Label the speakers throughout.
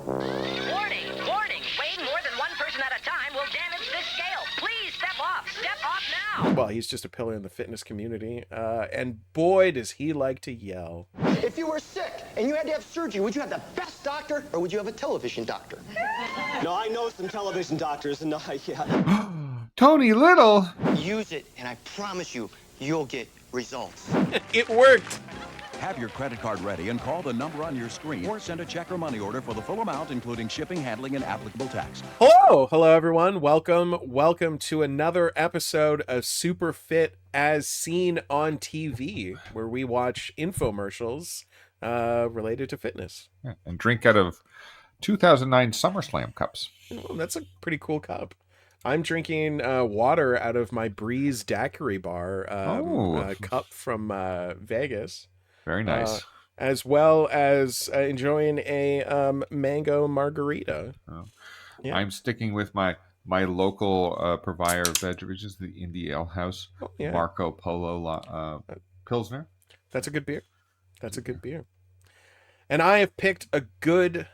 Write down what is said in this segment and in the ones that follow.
Speaker 1: Warning, warning. Weighing more than one person at a time will damage this scale. Please step off. Step off now.
Speaker 2: Well, he's just a pillar in the fitness community. And boy, does he like to yell.
Speaker 3: If you were sick and you had to have surgery, would you have the best doctor or would you have a television doctor? No, I know some television doctors and yeah.
Speaker 4: Tony Little.
Speaker 3: Use it and I promise you, you'll get results.
Speaker 2: It worked.
Speaker 5: Have your credit card ready and call the number on your screen or send a check or money order for the full amount, including shipping, handling, and applicable tax.
Speaker 2: Hello everyone. Welcome to another episode of Super Fit as seen on TV, where we watch infomercials related to fitness.
Speaker 4: Yeah, and drink out of 2009 SummerSlam cups.
Speaker 2: Oh, that's a pretty cool cup. I'm drinking water out of my Breeze Daiquiri bar cup from Vegas.
Speaker 4: Very nice.
Speaker 2: As well as enjoying a mango margarita.
Speaker 4: Oh.
Speaker 2: Yeah.
Speaker 4: I'm sticking with my local provider of beverages, the Indie Ale House, Marco Polo Pilsner.
Speaker 2: That's a good beer. And I have picked a good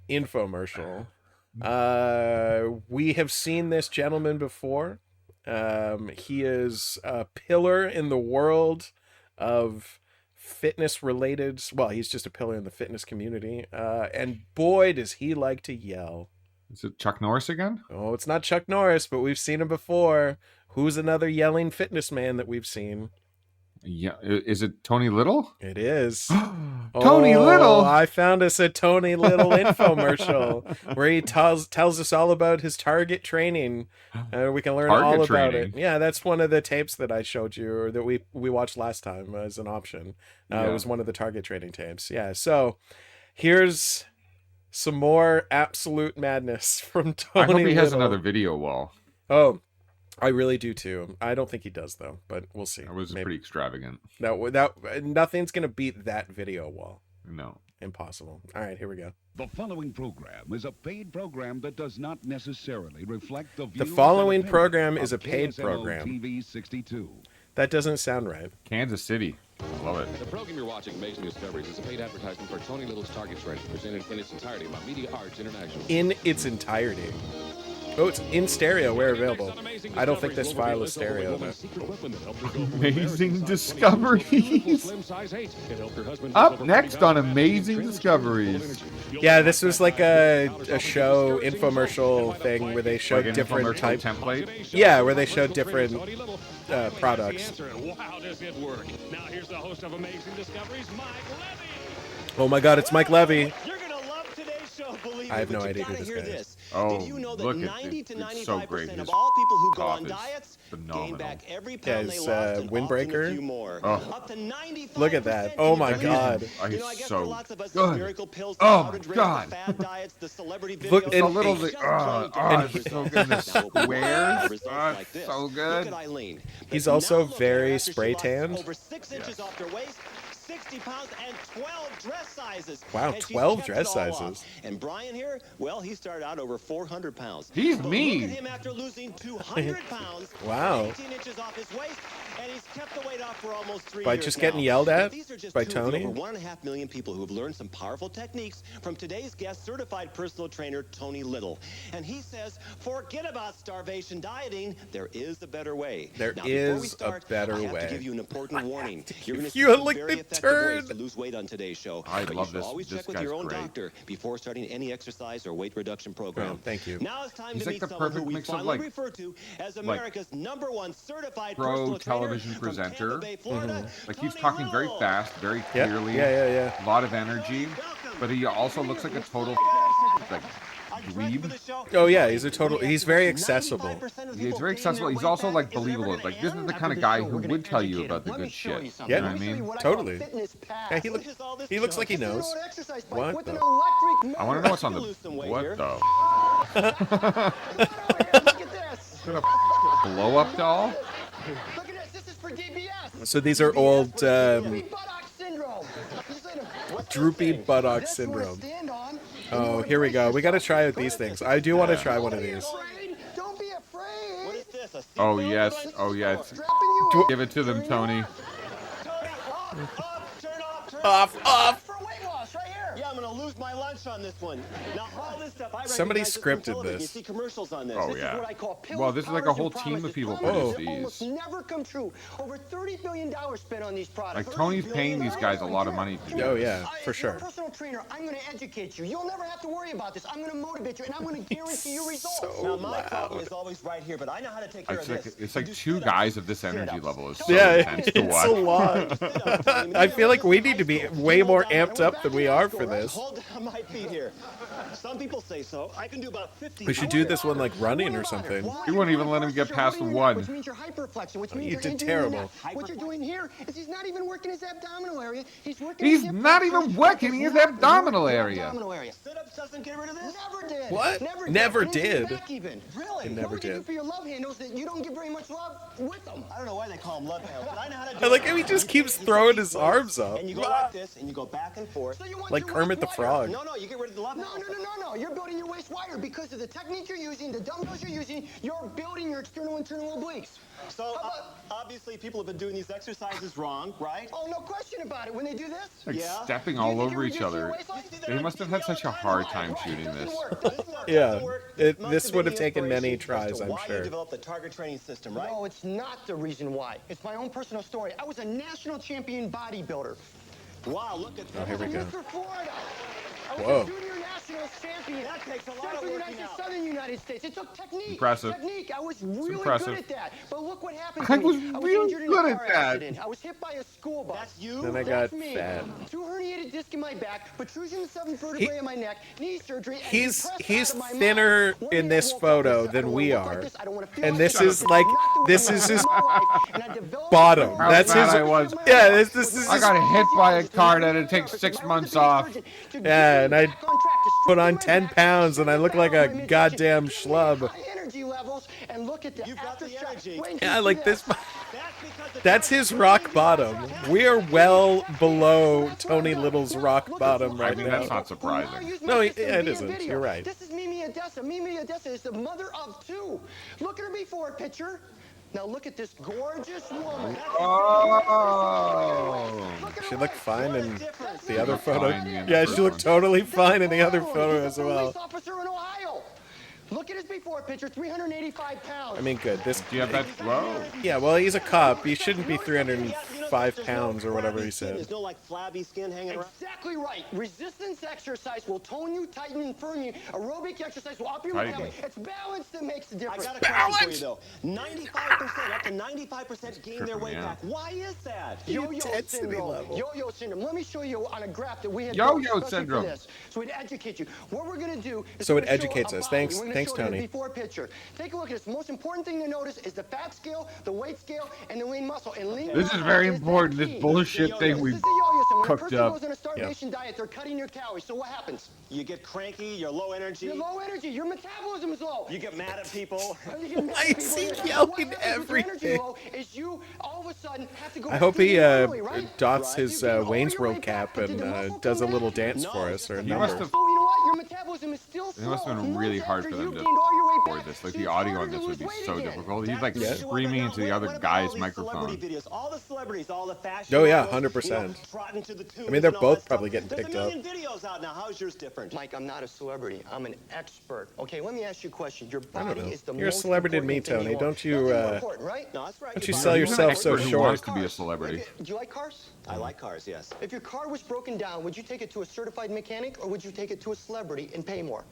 Speaker 2: infomercial. We have seen this gentleman before. He is a pillar in the world of fitness related. Well, he's just a pillar in the fitness community. And boy, does he like to yell.
Speaker 4: Is it Chuck Norris again?
Speaker 2: Oh, it's not Chuck Norris, but we've seen him before. Who's another yelling fitness man that we've seen?
Speaker 4: Yeah, is it Tony Little?
Speaker 2: It is.
Speaker 4: Tony Little!
Speaker 2: I found us a Tony Little infomercial where he tells us all about his target training. We can learn all about it. Yeah, that's one of the tapes that I showed you, or that we watched last time as an option. It was one of the target training tapes. Yeah, so here's some more absolute madness from Tony
Speaker 4: I hope he has
Speaker 2: Little.
Speaker 4: another video wall.
Speaker 2: Oh, I really do too. I don't think he does though, but we'll see.
Speaker 4: It was pretty extravagant.
Speaker 2: Nothing's gonna beat that video wall.
Speaker 4: No.
Speaker 2: Impossible. All right, here we go.
Speaker 6: The following program is a paid program that does not necessarily reflect the views.
Speaker 2: The following
Speaker 6: and
Speaker 2: program
Speaker 6: opinions
Speaker 2: is a
Speaker 6: of
Speaker 2: paid
Speaker 6: KSLO
Speaker 2: program.
Speaker 6: TV 62.
Speaker 2: That doesn't sound right.
Speaker 4: Kansas City. Love it.
Speaker 7: The program you're watching, Amazing Discoveries, is a paid advertisement for Tony Little's Target Training, presented in its entirety by Media Arts International.
Speaker 2: In its entirety. Oh, it's in stereo where available. I don't think this file is stereo though.
Speaker 4: Amazing Discoveries. Up next on Amazing Discoveries.
Speaker 2: Yeah, this was like a show infomercial thing where they showed
Speaker 4: Like
Speaker 2: different types.
Speaker 4: template.
Speaker 2: Yeah, where they showed different products.
Speaker 6: Wow, does it work? Now here's the host of Amazing Discoveries, Mike Levy.
Speaker 2: Oh my God, it's Mike Levy.
Speaker 3: You're gonna love today's show, believe
Speaker 2: I have
Speaker 3: me,
Speaker 2: no
Speaker 3: but
Speaker 2: idea
Speaker 3: you
Speaker 2: who
Speaker 3: gotta
Speaker 2: this
Speaker 3: hear
Speaker 2: guy is.
Speaker 3: this.
Speaker 4: Oh,
Speaker 3: Did you know that
Speaker 4: look,
Speaker 3: 90 to
Speaker 4: it's so great.
Speaker 3: 95% of
Speaker 4: His
Speaker 3: all people who go
Speaker 4: cough
Speaker 3: on
Speaker 4: is
Speaker 3: diets
Speaker 4: phenomenal.
Speaker 3: gain back every
Speaker 2: Yeah,
Speaker 3: pound they
Speaker 2: his,
Speaker 3: lost and
Speaker 2: windbreaker.
Speaker 3: often a few more.
Speaker 4: Oh.
Speaker 3: Up to 95%.
Speaker 2: Look at that. Oh my God.
Speaker 4: Oh,
Speaker 3: You know, I
Speaker 4: he's
Speaker 3: guess
Speaker 4: so
Speaker 3: for lots of us,
Speaker 4: good.
Speaker 3: the miracle pills,
Speaker 4: Oh,
Speaker 3: the powdered
Speaker 4: my
Speaker 3: drinks,
Speaker 4: God.
Speaker 3: the fad diets, the celebrity videos.
Speaker 2: Look,
Speaker 4: It's a
Speaker 2: and-
Speaker 4: little...
Speaker 3: Just
Speaker 4: Oh,
Speaker 3: trying to
Speaker 4: it's so
Speaker 3: get
Speaker 4: good. The
Speaker 3: results
Speaker 4: squares.
Speaker 3: like
Speaker 4: Oh,
Speaker 3: this.
Speaker 4: so
Speaker 3: Look
Speaker 4: good.
Speaker 3: at Eileen.
Speaker 2: He's
Speaker 3: But
Speaker 2: also
Speaker 3: now look at her
Speaker 2: very
Speaker 3: after she
Speaker 2: spray
Speaker 3: lost
Speaker 2: tanned.
Speaker 3: Over 6 inches off her waist, 60 pounds, and 12 dress sizes.
Speaker 2: Wow,
Speaker 3: And she's
Speaker 2: 12
Speaker 3: kept
Speaker 2: dress
Speaker 3: it all
Speaker 2: sizes.
Speaker 3: off. And Brian here, well, he started out over 400 pounds.
Speaker 4: He's
Speaker 3: But
Speaker 4: mean.
Speaker 3: Look at him after losing 200 pounds.
Speaker 2: Wow.
Speaker 3: 18 inches off his waist, and he's kept the weight off for almost 3
Speaker 2: By
Speaker 3: years
Speaker 2: just getting
Speaker 3: now.
Speaker 2: yelled
Speaker 3: Now,
Speaker 2: at
Speaker 3: these are just
Speaker 2: by
Speaker 3: two of the
Speaker 2: Tony?
Speaker 3: over 1.5 million people who have learned some powerful techniques from today's guest certified personal trainer, Tony Little. And he says, forget about starvation dieting. There is a better way.
Speaker 2: There
Speaker 3: Now, before we
Speaker 2: is a
Speaker 3: start,
Speaker 2: better
Speaker 3: I have
Speaker 2: way.
Speaker 3: to give you an important warning. You're going to see
Speaker 2: You
Speaker 3: some
Speaker 2: like
Speaker 3: very
Speaker 2: the
Speaker 3: effective ways
Speaker 2: turd.
Speaker 3: to lose weight on today's show.
Speaker 4: I
Speaker 3: but
Speaker 4: love
Speaker 3: you should
Speaker 4: this.
Speaker 3: always
Speaker 4: This
Speaker 3: check with
Speaker 4: guy's
Speaker 3: your own
Speaker 4: great.
Speaker 3: doctor before starting any exercise or weight reduction program.
Speaker 2: Oh, thank you.
Speaker 3: Now it's time
Speaker 4: He's
Speaker 3: to
Speaker 4: like
Speaker 3: meet
Speaker 4: the
Speaker 3: someone who
Speaker 4: perfect
Speaker 3: we
Speaker 4: mix of,
Speaker 3: finally
Speaker 4: like-
Speaker 3: refer to as America's #1 certified
Speaker 4: pro
Speaker 3: personal trainer
Speaker 4: television
Speaker 3: from
Speaker 4: presenter.
Speaker 3: Tampa Bay, Florida,
Speaker 4: Like, he's
Speaker 3: Tony
Speaker 4: talking very
Speaker 3: Little.
Speaker 4: fast, very
Speaker 2: Yeah,
Speaker 4: clearly.
Speaker 2: yeah.
Speaker 4: A lot of energy. But he also looks like a total like dweeb.
Speaker 2: Oh yeah, he's very accessible.
Speaker 4: He's very accessible. He's also like believable. Like, this is the kind of guy who would tell you about the good shit.
Speaker 2: Yeah,
Speaker 4: You know what I mean?
Speaker 2: totally. Yeah, he looks like he knows. What the?
Speaker 4: I want to know what's on the... What the... Blow up doll?
Speaker 3: Look at this. This is for DBS.
Speaker 2: So these are old
Speaker 3: Droopy buttock syndrome.
Speaker 2: droopy buttock syndrome. Oh, here we go. We got to try out these things. I do want to try one of these.
Speaker 3: Don't be afraid. What is this? A seat
Speaker 4: Oh,
Speaker 3: belt?
Speaker 4: yes. Oh, yes.
Speaker 3: Strapping you in.
Speaker 4: Give it to them, Tony.
Speaker 3: Tony, off, turn off, turn
Speaker 2: Off.
Speaker 3: For weight loss, right here. Yeah, I'm gonna lose my my lunch on this one. Now, all this stuff, I
Speaker 2: Somebody
Speaker 3: recognize
Speaker 2: scripted
Speaker 3: from television.
Speaker 2: this.
Speaker 3: You see commercials on this.
Speaker 4: Oh,
Speaker 3: This
Speaker 4: yeah.
Speaker 3: is what I call pills,
Speaker 4: Well, this is like a
Speaker 3: powders,
Speaker 4: whole
Speaker 3: and
Speaker 4: team of
Speaker 3: promises.
Speaker 4: people
Speaker 3: Promises
Speaker 4: produce
Speaker 3: that almost
Speaker 4: these.
Speaker 3: never come true. Over $30 billion spent on these products.
Speaker 4: Like, Tony's paying these guys a lot of money to do
Speaker 2: Oh,
Speaker 4: this.
Speaker 2: yeah, for
Speaker 3: As
Speaker 2: sure.
Speaker 3: a personal trainer, I'm going to educate you. You'll never have to worry about this. I'm going to motivate you, and I'm going to guarantee you results.
Speaker 2: so
Speaker 3: Now, my problem is always right here, but I know how to take care of this.
Speaker 4: It's like two guys of this energy level is so
Speaker 2: Yeah,
Speaker 4: intense to
Speaker 2: it's a
Speaker 4: watch.
Speaker 2: lot. I feel like we need to be way more amped up than we are for this.
Speaker 3: Hold down my feet here. Some people say so. I can do about 50.
Speaker 2: We should do this one like running or something.
Speaker 4: You wouldn't even let him get past the one.
Speaker 3: Which means you're hyperflexion, which means
Speaker 2: You
Speaker 3: you're
Speaker 2: did
Speaker 3: injuring your
Speaker 2: terrible.
Speaker 3: neck. What you're doing here is he's not even working his abdominal area. He's working
Speaker 4: He's
Speaker 3: his hip
Speaker 4: not
Speaker 3: flexors.
Speaker 4: even working his
Speaker 3: He's not
Speaker 4: abdominal
Speaker 3: working
Speaker 4: area.
Speaker 3: the abdominal area. Sit-ups doesn't get rid of this? Never did.
Speaker 2: What?
Speaker 3: Never
Speaker 2: Never
Speaker 3: did.
Speaker 2: did.
Speaker 3: Back even. Really?
Speaker 2: It never
Speaker 3: What we
Speaker 2: did.
Speaker 3: do for your love handles that you don't get very much love with them. I don't know why they call them love handles, but I know how to do
Speaker 2: I like
Speaker 3: it.
Speaker 2: how he just keeps throwing his arms up.
Speaker 3: And you go like this, and you go back and forth. So you want
Speaker 2: Like
Speaker 3: your
Speaker 2: Kermit the
Speaker 3: waist wider.
Speaker 2: Frog.
Speaker 3: No, you get rid of the love handles. No. You're building your waist wider because of the technique you're using, the dumbbells you're using. You're building your external internal obliques. So obviously people have been doing these exercises wrong, right? Oh, no question about it. When they do this,
Speaker 4: Like stepping all over each other. They must have had such a hard time shooting this.
Speaker 2: Yeah, this would have taken many tries, I'm
Speaker 3: Why you
Speaker 2: sure.
Speaker 3: developed the target training system, right? No, it's not the reason why. It's my own personal story. I was a national champion bodybuilder. Wow, look at that.
Speaker 2: Oh, here we go.
Speaker 3: Mr. Florida. I was
Speaker 2: Whoa.
Speaker 3: a junior national champion. That takes a lot of
Speaker 8: Central
Speaker 3: working
Speaker 8: United
Speaker 3: out.
Speaker 8: States, Southern United States. It took technique.
Speaker 4: Impressive.
Speaker 8: Technique. I was really
Speaker 4: impressive.
Speaker 8: good at that. But look what happened
Speaker 4: I
Speaker 8: to
Speaker 4: was
Speaker 8: me.
Speaker 4: real
Speaker 8: injured in
Speaker 4: good
Speaker 8: a
Speaker 4: at
Speaker 8: car
Speaker 4: that.
Speaker 8: accident. I was hit by a school bus.
Speaker 3: That's you?
Speaker 2: Then I
Speaker 8: That's
Speaker 2: got
Speaker 8: me.
Speaker 2: fat.
Speaker 8: 2 herniated discs in my back, protrusion of the 7th vertebrae in my neck, knee surgery. And
Speaker 2: He's
Speaker 8: depressed out of my
Speaker 2: thinner
Speaker 8: mind. One
Speaker 2: in
Speaker 8: day I
Speaker 2: this
Speaker 8: woke up
Speaker 2: photo
Speaker 8: and said, I
Speaker 2: than
Speaker 8: don't
Speaker 2: we
Speaker 8: wanna look
Speaker 2: are.
Speaker 8: like this. I don't wanna feel
Speaker 2: And
Speaker 8: like
Speaker 2: this is
Speaker 8: It's
Speaker 2: like-
Speaker 8: not the way
Speaker 2: this
Speaker 8: I
Speaker 2: is
Speaker 8: live
Speaker 2: his
Speaker 8: my life. And I developed
Speaker 2: bottom.
Speaker 8: a
Speaker 4: How
Speaker 2: That's
Speaker 4: fat
Speaker 2: his.
Speaker 4: I was.
Speaker 2: Yeah, this is
Speaker 4: I
Speaker 2: his.
Speaker 4: got hit by a car that it takes 6 months off.
Speaker 2: Yeah, and I put on 10 pounds and I look like a goddamn schlub.
Speaker 8: Energy levels and look at the
Speaker 3: You've got the
Speaker 8: aftershock.
Speaker 3: energy.
Speaker 8: Wait,
Speaker 2: Yeah,
Speaker 8: see
Speaker 2: like this.
Speaker 3: That's because the
Speaker 2: That's his rock bottom. We are well below Tony Little's rock bottom right
Speaker 4: I mean,
Speaker 2: now.
Speaker 4: that's not surprising.
Speaker 2: No, it isn't. You're right.
Speaker 8: This is Mimi Odessa. Mimi Odessa is the mother of 2. Look at her before picture. Now look at this gorgeous woman.
Speaker 4: Oh.
Speaker 2: She looked fine in the other
Speaker 4: looked
Speaker 2: photo.
Speaker 4: fine in the
Speaker 2: Yeah,
Speaker 4: first
Speaker 2: she looked
Speaker 4: one.
Speaker 2: totally fine in the other photo
Speaker 8: He's
Speaker 2: as
Speaker 8: a
Speaker 2: well.
Speaker 8: police officer in Ohio. Look at his before picture, 385 pounds.
Speaker 2: I mean, good. This.
Speaker 4: Do you have that? Whoa.
Speaker 2: Yeah, well, he's a cop. He shouldn't be 305 pounds or whatever he said.
Speaker 3: There's no like flabby skin hanging around.
Speaker 8: Exactly right. Resistance exercise will tone you, tighten, and firm you. Aerobic exercise will up your
Speaker 4: Tighten.
Speaker 8: mentality. It's balance that makes the
Speaker 3: I
Speaker 8: difference.
Speaker 3: got a question for you though. 95%, up to 95% gain their weight
Speaker 4: Yeah.
Speaker 3: back. Why is that?
Speaker 8: Yo-yo
Speaker 2: intensity
Speaker 8: syndrome.
Speaker 2: level.
Speaker 8: Yo-yo syndrome. Let me show you on a graph that we had.
Speaker 4: Yo-yo
Speaker 8: built especially
Speaker 4: syndrome.
Speaker 8: For this. So it educates you. What we're going to do is
Speaker 2: So
Speaker 8: we're
Speaker 2: it
Speaker 8: gonna show
Speaker 2: educates
Speaker 8: a
Speaker 2: us.
Speaker 8: body.
Speaker 2: Thanks-
Speaker 8: We're gonna
Speaker 2: thanks,
Speaker 8: show you the
Speaker 2: Tony.
Speaker 8: Before picture. Take a look at this. The most important thing to notice is the fat scale, the weight scale, and the lean muscle. And lean
Speaker 4: This is
Speaker 8: muscle
Speaker 4: very
Speaker 8: the
Speaker 4: important. This
Speaker 8: key.
Speaker 4: bullshit thing
Speaker 8: This
Speaker 4: we
Speaker 8: is the yo-yo syndrome. When a
Speaker 4: cooked
Speaker 8: person
Speaker 4: up.
Speaker 8: goes on a starvation diet, they're cutting your calories. So what happens?
Speaker 3: You get cranky, you're low energy,
Speaker 8: You're low energy. Your metabolism is low.
Speaker 3: you get mad at people.
Speaker 2: Why is he yelling everything? I hope he dots his Wayne's World cap and does a little dance for us or a
Speaker 4: He
Speaker 2: number.
Speaker 4: must have.
Speaker 8: So you know what? Your metabolism is still slow.
Speaker 4: It must have been really hard for them to record this. Like the audio on this would be so difficult. He's like screaming into the other guy's microphone.
Speaker 3: All the celebrities, all the fashion
Speaker 2: Oh, yeah,
Speaker 3: models,
Speaker 2: 100%.
Speaker 3: trotting to the tunes
Speaker 2: I mean, they're
Speaker 3: and all
Speaker 2: both
Speaker 3: that
Speaker 2: probably
Speaker 3: stuff.
Speaker 2: getting picked
Speaker 3: There's a million videos out now. How's yours different?
Speaker 8: Mike, I'm not a celebrity. I'm an expert. Okay, let me ask you a question. Your
Speaker 2: I
Speaker 8: body
Speaker 2: don't know.
Speaker 8: is the
Speaker 2: You're a
Speaker 8: most
Speaker 2: celebrity to me,
Speaker 8: important thing
Speaker 2: Tony.
Speaker 8: you
Speaker 2: Don't
Speaker 8: want.
Speaker 2: you,
Speaker 8: Nothing more important, right?
Speaker 3: No, that's right.
Speaker 2: Don't you
Speaker 3: Your
Speaker 2: sell
Speaker 3: body-
Speaker 2: yourself
Speaker 4: He's an
Speaker 2: so
Speaker 4: expert who
Speaker 2: short?
Speaker 4: wants to be a celebrity.
Speaker 8: Do you like cars?
Speaker 3: I like cars, yes.
Speaker 8: If your car was broken down, would you take it to a certified mechanic or would you take it to a celebrity and pay more?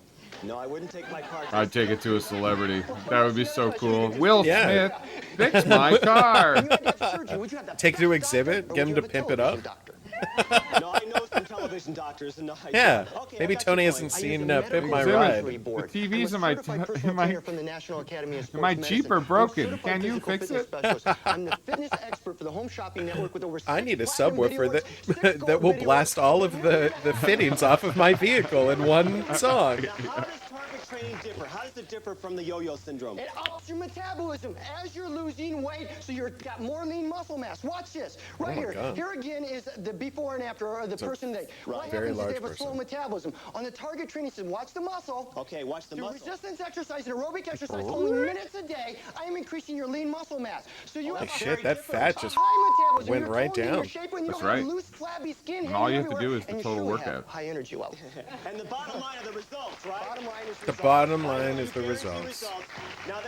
Speaker 3: No, I wouldn't take my car to
Speaker 4: I'd take it to a celebrity. That would be so cool.
Speaker 8: Yeah.
Speaker 4: Will Smith, fix my car.
Speaker 8: When you had to have surgery, would you have the
Speaker 2: Take it to
Speaker 8: best
Speaker 2: exhibit,
Speaker 8: doctor, or
Speaker 2: get
Speaker 8: would
Speaker 2: him
Speaker 8: you
Speaker 2: to
Speaker 8: have a
Speaker 2: pimp it up.
Speaker 8: television doctor?
Speaker 3: No, I know some television doctors and no, I
Speaker 2: Yeah,
Speaker 3: don't. Okay, I
Speaker 2: maybe
Speaker 3: got
Speaker 2: Tony
Speaker 3: your
Speaker 2: hasn't
Speaker 3: point.
Speaker 2: seen
Speaker 8: I use a
Speaker 2: Pimp My
Speaker 8: medical
Speaker 2: Ride.
Speaker 8: advisory board.
Speaker 4: The TVs
Speaker 8: I'm a
Speaker 4: in
Speaker 8: certified
Speaker 4: my
Speaker 8: personal trainer from the National Academy of Sports
Speaker 4: my
Speaker 8: Medicine.
Speaker 4: Jeep are
Speaker 8: I'm a
Speaker 4: broken.
Speaker 8: certified
Speaker 4: Can you
Speaker 8: physical
Speaker 4: fix
Speaker 8: fitness
Speaker 4: it?
Speaker 8: specialist. I'm the fitness expert for the Home Shopping Network with over
Speaker 2: I need a
Speaker 8: 6 platinum
Speaker 2: subwoofer
Speaker 8: video
Speaker 2: that
Speaker 8: awards, 6
Speaker 2: that
Speaker 8: gold
Speaker 2: will
Speaker 8: video
Speaker 2: blast
Speaker 8: awards,
Speaker 2: all of the fittings off of my vehicle in one song.
Speaker 3: Now, how does target training differ? How does it differ from the yo-yo syndrome? It ups your metabolism as you're losing weight, so you've got more lean muscle mass. Watch this. Right here.
Speaker 2: God.
Speaker 3: Here again is the before and after, or the person that. What happens is they have a slow metabolism. On the target training system, watch the muscle. Okay, watch the muscle. Resistance exercise and aerobic exercise, only minutes a day, I am increasing your lean muscle mass. So you have
Speaker 2: shit, that fat just went right down.
Speaker 4: That's right.
Speaker 3: Loose, flabby skin,
Speaker 4: and all you have to do is the total workout.
Speaker 3: High energy level. And the bottom line are the results, right?
Speaker 2: The bottom line is the results.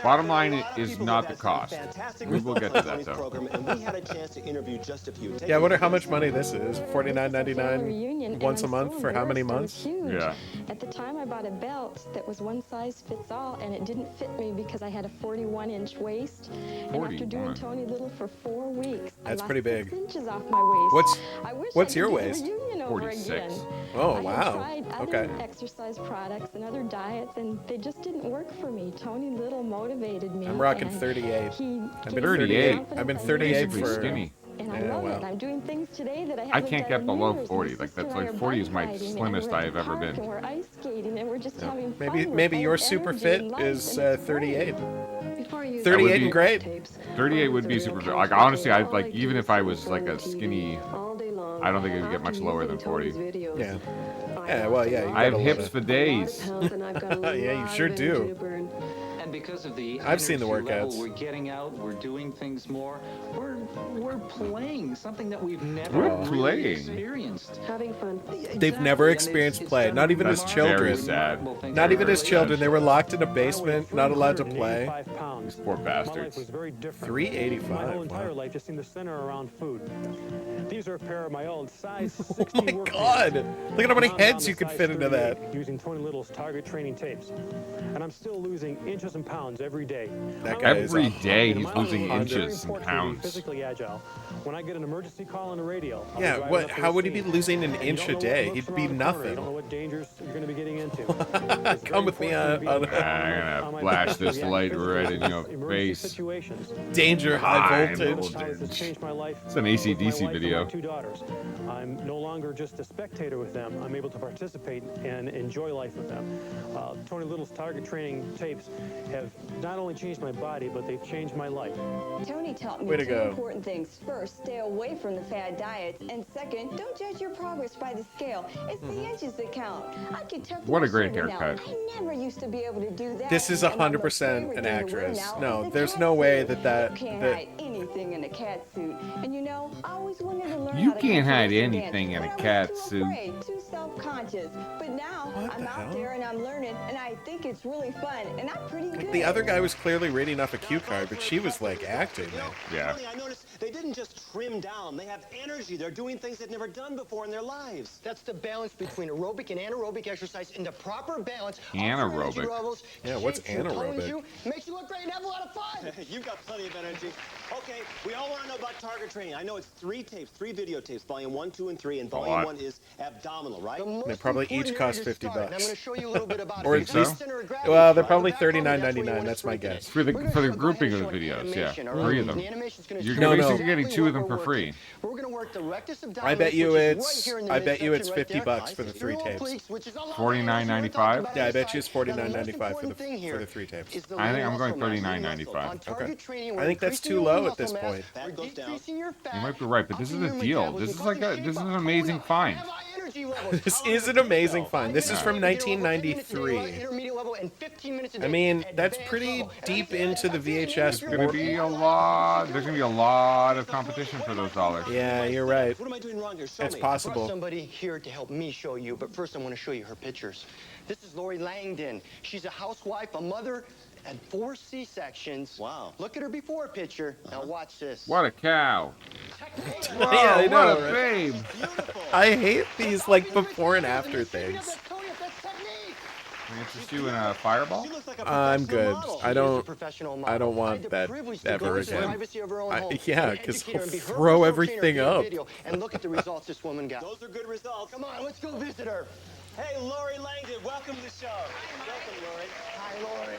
Speaker 4: Bottom line is not the cost. We will get to that though.
Speaker 3: And we had a chance to interview just a few.
Speaker 2: Yeah, I wonder how much money this is. $49.99 once a month for how many months?
Speaker 9: Yeah. At the time, I bought a belt that was one size fits all, and it didn't fit me because I had a 41-inch waist. And after doing Tony Little for 4 weeks,
Speaker 2: that's
Speaker 9: I
Speaker 2: pretty
Speaker 9: lost
Speaker 2: big.
Speaker 9: 6 inches off my waist.
Speaker 2: What's your waist?
Speaker 9: 46.
Speaker 2: Oh wow.
Speaker 9: I tried other exercise products and other diets, and they just didn't work for me. Tony Little motivated me.
Speaker 2: I'm rocking 38. I've been 38. I've been 38 for
Speaker 4: skinny.
Speaker 9: And I love it. I'm doing things today that I
Speaker 4: can't get below 40. Like that's like 40 is my slimmest I have ever been.
Speaker 9: And we're ice skating, and we're just having
Speaker 2: fun. Maybe your super fit is 38.
Speaker 9: 38
Speaker 2: and great.
Speaker 4: 38 would be super fit. Like honestly, I like even if I was like a skinny, I don't think it would get much lower than 40.
Speaker 2: Yeah. Yeah. Well, yeah.
Speaker 4: I have hips for days.
Speaker 2: Yeah, you sure do.
Speaker 10: And because of the
Speaker 2: I've seen the workouts.
Speaker 10: Level, we're getting out, we're doing things more. We're playing something that we've never really experienced.
Speaker 9: Having fun.
Speaker 2: They've never experienced play, not even as children.
Speaker 4: Very sad.
Speaker 2: Not even as children. They were locked in a basement, not allowed to play.
Speaker 4: These poor bastards.
Speaker 2: 385.
Speaker 11: My whole entire life just seemed to center around food. These are a pair of my old size 60
Speaker 2: Oh my God! Look at how many heads you could fit into that.
Speaker 11: Using Tony Little's target training tapes, and I'm still losing inches and pounds every day.
Speaker 4: Every day he's losing inches and pounds.
Speaker 11: Physically agile. When I get an emergency call on the radio.
Speaker 2: Yeah, what? How would he be losing an inch a day? He'd be nothing.
Speaker 11: I don't know what dangers you're going to be getting into.
Speaker 2: Come with me on.
Speaker 4: I'm gonna flash this light right in your face.
Speaker 2: Danger, high voltage.
Speaker 4: It's an AC/DC video.
Speaker 11: My 2 daughters. I'm no longer just a spectator with them. I'm able to participate and enjoy life with them. Tony Little's target training tapes have not only changed my body, but they've changed my life.
Speaker 12: Tony taught me 2 important things. First, stay away from the fad diets, and second, don't judge your progress by the scale. It's the inches that count. I can tell.
Speaker 4: What a great haircut.
Speaker 12: I never used to be able to do that.
Speaker 2: This is 100% an actress. No, there's no way that.
Speaker 12: You can't hide anything in a cat suit. And you know, I always wanted to learn
Speaker 4: You
Speaker 12: how to
Speaker 4: can't hide
Speaker 12: dance,
Speaker 4: anything in a cat suit.
Speaker 12: Too self-conscious. But now I'm out there and I'm learning, and I think it's really fun, and I'm pretty good.
Speaker 2: The other guy was clearly reading off a cue card, but she was like acting.
Speaker 4: Yeah.
Speaker 3: I noticed they didn't just trim down. They have energy. They're doing things they've never done before in their lives. That's the balance between aerobic and anaerobic exercise, and the proper balance.
Speaker 4: Anaerobic.
Speaker 2: Yeah, what's anaerobic?
Speaker 3: Makes you look great and have a lot of fun. You've got plenty of energy. Okay, we all want to know about target training. I know it's 3 tapes, 3 video tapes, volume 1, 2, and 3, and volume 1 is abdominal, right?
Speaker 2: They probably each cost $50.
Speaker 3: I'm going to show you a little bit about
Speaker 2: or at least, well, they're probably $39.99. That's my guess.
Speaker 4: For the grouping of the videos, yeah, 3 of them. You're basically getting 2 of them for free.
Speaker 2: I bet you it's $50 for the 3 tapes.
Speaker 4: $49.95.
Speaker 2: Yeah, I bet you it's $49.95 for the 3 tapes.
Speaker 4: I think I'm going $39.95.
Speaker 2: Okay. I think that's too low at this point.
Speaker 4: You might be right, but this is a deal. This is an amazing find.
Speaker 2: This is an amazing find. This is from 1993. I mean, that's pretty deep into the VHS.
Speaker 4: There's gonna be a lot of competition for those dollars.
Speaker 2: Yeah, you're right.
Speaker 3: What am I doing wrong here?
Speaker 2: It's possible.
Speaker 3: Somebody here to help me show you, but first I want to show you her pictures. This is Lori Langdon. She's a housewife, a mother, and 4 C-sections. Wow. Look at her before picture. Now watch this.
Speaker 4: What a cow.
Speaker 2: Whoa, yeah, I know,
Speaker 4: what a babe.
Speaker 2: I hate these like before and after things.
Speaker 4: Can I interest you in a fireball?
Speaker 2: I'm good. I don't want that ever again. Yeah, because he'll throw everything up.
Speaker 3: And look at the results this woman got. Those are good results. Come on, let's go visit her. Hey, Lori Langdon, welcome to the show. Welcome, Lori. Hi, Lori.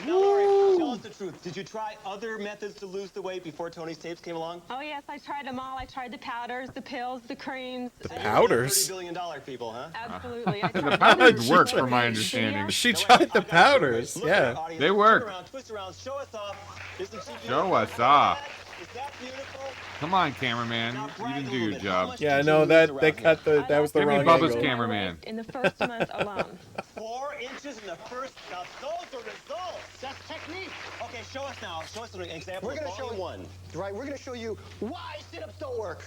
Speaker 3: Now, Lori, tell us the truth. Did you try other methods to lose the weight before Tony's tapes came along?
Speaker 13: Oh, yes, I tried them all. I tried the powders, the pills, the creams.
Speaker 2: The powders?
Speaker 3: $30 billion people, huh?
Speaker 13: Absolutely.
Speaker 4: The powders work, from my understanding.
Speaker 2: She tried the powders. Yeah.
Speaker 4: They work.
Speaker 3: Twist around, show us off. Isn't she beautiful?
Speaker 4: Show us off.
Speaker 3: Is that beautiful?
Speaker 4: Come on, cameraman. You didn't do your job.
Speaker 2: Yeah, I know that they cut the. That was the wrong
Speaker 4: Give me Bubba's
Speaker 2: angle.
Speaker 4: cameraman.
Speaker 13: In the first month alone.
Speaker 3: 4 inches in the first. Now those are results. That's technique. Okay, show us now. Show us an example.
Speaker 8: We're going to show you
Speaker 3: one.
Speaker 8: Right, we're going to show you why sit-ups don't work.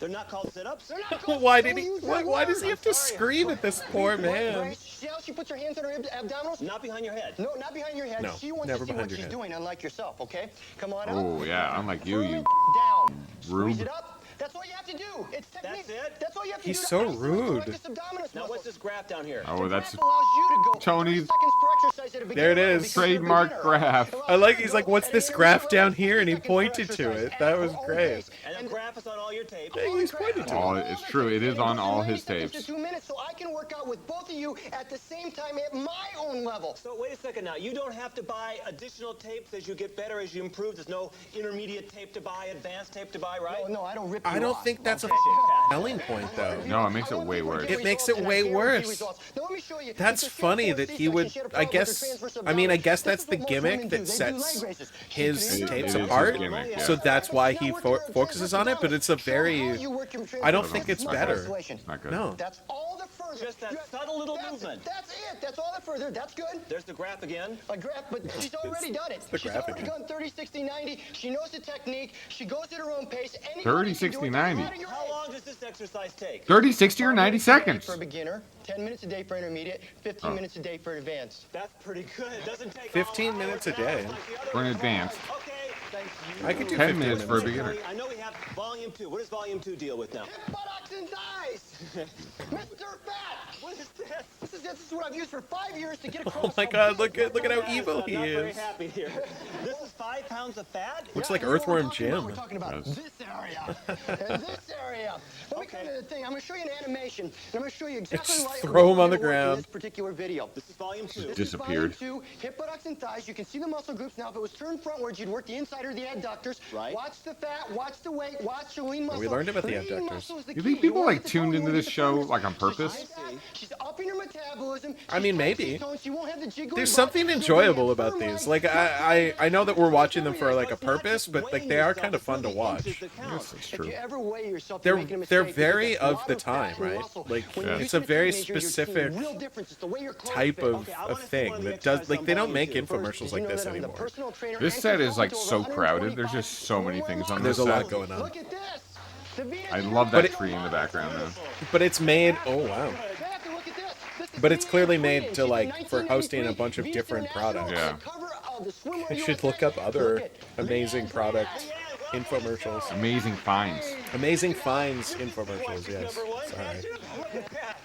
Speaker 3: They're not called sit-ups.
Speaker 8: They're not called.
Speaker 2: Why did he? Why does he have to scream at this poor man?
Speaker 8: See how she puts her hands on her abdominals?
Speaker 3: Not behind your head.
Speaker 8: No, not behind your head.
Speaker 2: No,
Speaker 8: she wants
Speaker 2: never
Speaker 8: to see
Speaker 2: behind
Speaker 8: what
Speaker 2: your
Speaker 8: she's
Speaker 2: head.
Speaker 8: doing, unlike yourself. Okay, come on up.
Speaker 4: Oh yeah, unlike you, you
Speaker 8: down.
Speaker 4: rube.
Speaker 8: Squeeze it up. That's all you have to do. It's technique.
Speaker 3: That's it?
Speaker 8: That's all you have to
Speaker 2: He's
Speaker 8: do.
Speaker 2: so
Speaker 8: to
Speaker 2: rude.
Speaker 8: this abdominus
Speaker 3: Now
Speaker 8: muscle.
Speaker 3: what's this graph down here?
Speaker 4: Oh, that's
Speaker 8: Graph allows you to go
Speaker 4: Tony's
Speaker 8: 30 seconds per exercise at a
Speaker 2: There it
Speaker 8: beginner
Speaker 2: is.
Speaker 8: because you're a
Speaker 4: trademark
Speaker 8: beginner.
Speaker 4: graph.
Speaker 2: I like. He's like, "What's this graph down here?" And he pointed to it. That was great.
Speaker 3: And the graph is on all your tapes.
Speaker 2: Yeah, he's pointed to
Speaker 4: Oh,
Speaker 2: it.
Speaker 4: it's true. It is on all his
Speaker 8: 90 seconds
Speaker 4: tapes.
Speaker 8: to 2 minutes, so I can work out with both of you at the same time at my own level.
Speaker 3: So wait a second now. You don't have to buy additional tapes as you get better, as you improve. There's no intermediate tape to buy, advanced tape to buy, right?
Speaker 8: No, I don't rip you
Speaker 2: I don't
Speaker 8: off.
Speaker 2: think that's a selling point, though.
Speaker 4: No, it makes it way worse.
Speaker 2: It makes it way worse. That's funny that he would. I guess. I mean, I guess that's the gimmick that sets his tapes
Speaker 4: It is his
Speaker 2: apart.
Speaker 4: gimmick, yeah.
Speaker 2: So that's why he focuses on it. But it's a very. I don't think it's better.
Speaker 4: It's not good.
Speaker 2: No.
Speaker 8: That's all the further.
Speaker 3: Just that subtle little movement.
Speaker 8: That's it. That's all the further. That's good.
Speaker 3: There's the graph again.
Speaker 8: A graph, but she's already done it.
Speaker 2: the
Speaker 8: She's
Speaker 2: graph
Speaker 8: already
Speaker 2: again.
Speaker 8: done 30, 60, 90. She knows the technique. She goes at her own pace.
Speaker 4: 30, 60, 90.
Speaker 3: How long does this exercise take?
Speaker 4: 30, 60, or 90 seconds.
Speaker 8: For a beginner, 10 minutes a day for intermediate, 15 minutes a day for advanced.
Speaker 3: That's pretty good. It doesn't take
Speaker 2: 15 minutes a day.
Speaker 4: For an advanced.
Speaker 3: Okay, thank you.
Speaker 2: I could do
Speaker 4: 10
Speaker 2: 15
Speaker 4: minutes for a beginner.
Speaker 3: I know we have volume 2. What does volume 2 deal with now?
Speaker 8: Hip, buttocks, and thighs. Mr. Fat.
Speaker 3: What is this?
Speaker 8: This is what I've used for 5 years to get across.
Speaker 2: Oh my God! Look at how evil he
Speaker 3: I'm not very
Speaker 2: is.
Speaker 3: happy here. This is 5 pounds of fat?
Speaker 2: Looks like Earthworm Jim.
Speaker 8: We're talking about
Speaker 4: Yes.
Speaker 8: this area and this area. Let me come to the thing. I'm going to show you an animation. And I'm going to show you exactly
Speaker 2: Just
Speaker 8: why
Speaker 2: throw him on the
Speaker 8: it works in
Speaker 2: ground.
Speaker 8: this particular video.
Speaker 3: This is volume 2.
Speaker 8: This
Speaker 4: Disappeared.
Speaker 8: is volume 2, hip, buttocks, and thighs. You can see the muscle groups. Now, if it was turned frontwards, you'd work the inside or the adductors.
Speaker 3: Right.
Speaker 8: Watch the fat, watch the weight, watch the lean muscle.
Speaker 2: We learned about the
Speaker 8: Lean
Speaker 2: adductors.
Speaker 8: muscle is the
Speaker 4: You
Speaker 8: key.
Speaker 4: think people
Speaker 8: want
Speaker 4: like
Speaker 8: the
Speaker 4: tuned
Speaker 8: tone,
Speaker 4: into
Speaker 8: you
Speaker 4: this
Speaker 8: want the
Speaker 4: show
Speaker 8: firmness.
Speaker 4: like on purpose?
Speaker 8: She's upping her metabolism.
Speaker 2: I mean, maybe.
Speaker 8: She won't have the jiggly
Speaker 2: There's
Speaker 8: butt.
Speaker 2: something
Speaker 8: She'll
Speaker 2: enjoyable
Speaker 8: be a
Speaker 2: about
Speaker 8: firm
Speaker 2: these.
Speaker 8: leg.
Speaker 2: Like I know that we're watching them for like a purpose, but like they are kind of fun to watch.
Speaker 4: Yes, it's
Speaker 8: If
Speaker 4: true.
Speaker 8: you ever weigh yourself, you're making a
Speaker 2: They're
Speaker 8: mistake
Speaker 2: very
Speaker 8: because
Speaker 2: of
Speaker 8: that's
Speaker 2: the
Speaker 8: a lot
Speaker 2: time,
Speaker 8: fat and
Speaker 2: right?
Speaker 8: muscle.
Speaker 2: Like
Speaker 8: When you
Speaker 2: it's
Speaker 8: reach
Speaker 2: a
Speaker 8: the
Speaker 2: very
Speaker 8: teenager, you're seeing
Speaker 2: specific
Speaker 8: real difference. It's the way your clothes
Speaker 2: type
Speaker 8: fit.
Speaker 2: of
Speaker 3: Okay, I
Speaker 2: a
Speaker 3: wanna see one
Speaker 2: thing
Speaker 3: of the
Speaker 2: that does
Speaker 3: exercises
Speaker 2: like they
Speaker 3: on
Speaker 2: don't
Speaker 3: volume
Speaker 2: make
Speaker 3: 2.
Speaker 2: infomercials
Speaker 8: Did
Speaker 2: like
Speaker 8: you know
Speaker 2: this
Speaker 8: that I'm the
Speaker 2: anymore.
Speaker 8: personal trainer
Speaker 4: This
Speaker 8: and
Speaker 4: set is like
Speaker 8: consultant
Speaker 4: so
Speaker 8: to
Speaker 4: crowded. There's
Speaker 8: 125
Speaker 4: just so many things on
Speaker 2: There's
Speaker 4: this
Speaker 2: a lot
Speaker 4: set.
Speaker 2: going on.
Speaker 8: Look at this. The Venus
Speaker 4: I
Speaker 8: is
Speaker 4: love
Speaker 2: But
Speaker 4: that
Speaker 2: it-
Speaker 4: tree in the background though.
Speaker 2: But it's made. Oh wow.
Speaker 8: Have to look at this. This is
Speaker 2: But it's
Speaker 8: Venus
Speaker 2: clearly
Speaker 8: Freedom.
Speaker 2: made to
Speaker 8: She's
Speaker 2: like for hosting a
Speaker 8: 1993
Speaker 2: bunch of
Speaker 8: Venus
Speaker 2: different
Speaker 8: International
Speaker 2: products.
Speaker 4: Yeah.
Speaker 8: on the cover of the Swimwear
Speaker 2: I should
Speaker 8: USA.
Speaker 2: look up other
Speaker 8: Look at
Speaker 2: amazing
Speaker 8: Leanne's
Speaker 2: product
Speaker 8: Leanne.
Speaker 2: infomercials.
Speaker 4: Amazing finds.
Speaker 2: Amazing finds infomercials. Yes. Sorry.